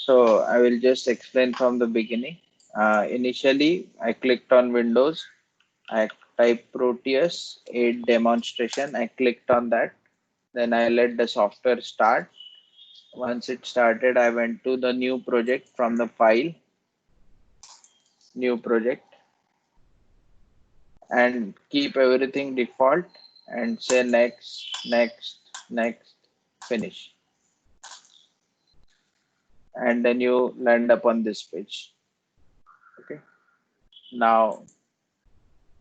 So I will just explain from the beginning. Initially, I clicked on Windows. I typed Proteus 8 demonstration. I clicked on that. Then I let the software start. Once it started, I went to the new project from the file, new project, and keep everything default and say next, next, next, finish. And then you land up on this page. Okay. Now,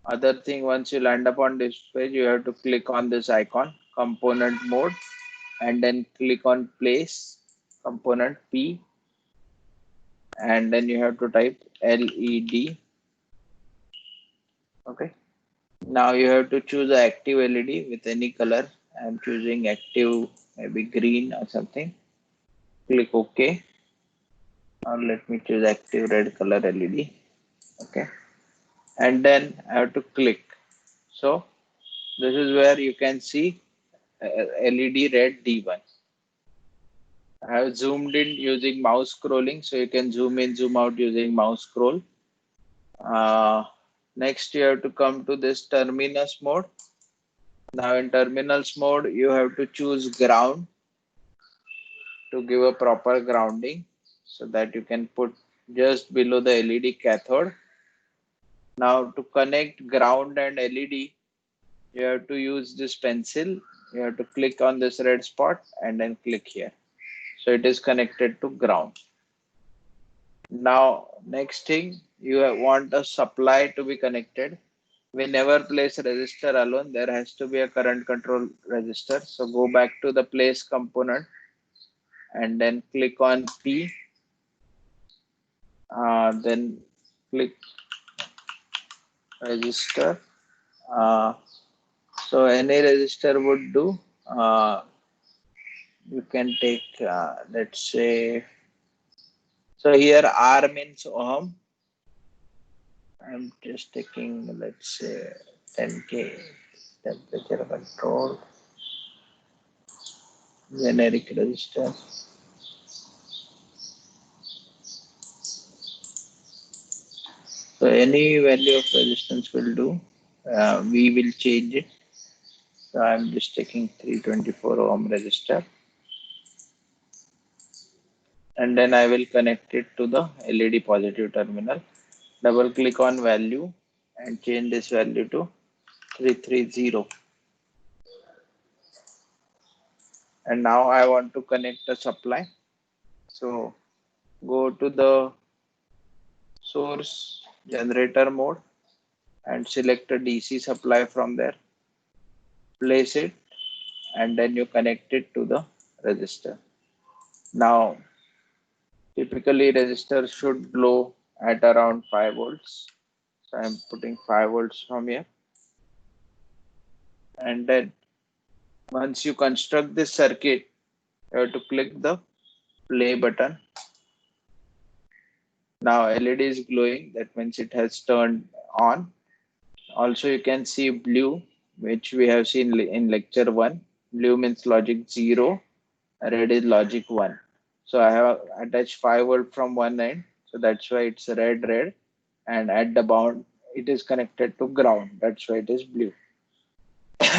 other thing, once you land up on this page, you have to click on this icon, component mode, and then click on place, component P, and then you have to type LED. Okay. Now you have to choose an active LED with any color. I'm choosing active, maybe green or something. Click OK. Or let me choose active red color LED. Okay. And then I have to click. So this is where you can see LED red D1. I have zoomed in using mouse scrolling, so you can zoom in, zoom out using mouse scroll. Next, you have to come to this terminus mode. Now in terminals mode, you have to choose ground to give a proper grounding so that you can put just below the LED cathode. Now to connect ground and LED, you have to use this pencil. You have to click on this red spot and then click here. So it is connected to ground. Now, next thing, you want a supply to be connected. We never place a resistor alone. There has to be a current control resistor. So go back to the place component and then click on P. Then click resistor. So any resistor would do. You can take, let's say, so here R means ohm. I'm just taking, let's say, 10K temperature control, generic resistor. So any value of resistance will do. We will change it. So I'm just taking 324 ohm resistor. And then I will connect it to the LED positive terminal. Double click on value and change this value to 330. And now I want to connect the supply. So go to the source generator mode and select a DC supply from there. Place it and then you connect it to the resistor. Now, typically resistor should glow at around 5 volts. So I'm putting 5 volts from here. And then once you construct this circuit, you have to click the play button. Now LED is glowing, that means it has turned on. Also you can see blue, which we have seen in lecture 1. Blue means logic 0, red is logic 1. So I have attached 5 volt from one end, so that's why it's red, and at the bound it is connected to ground, that's why it is blue.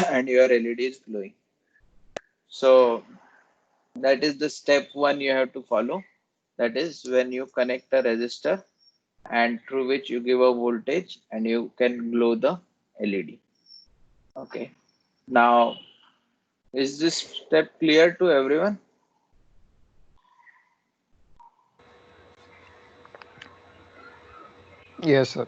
And your LED is glowing. So that is the step 1 you have to follow. That is when you connect a resistor and through which you give a voltage and you can glow the LED. Okay. Now, is this step clear to everyone? Yes, sir.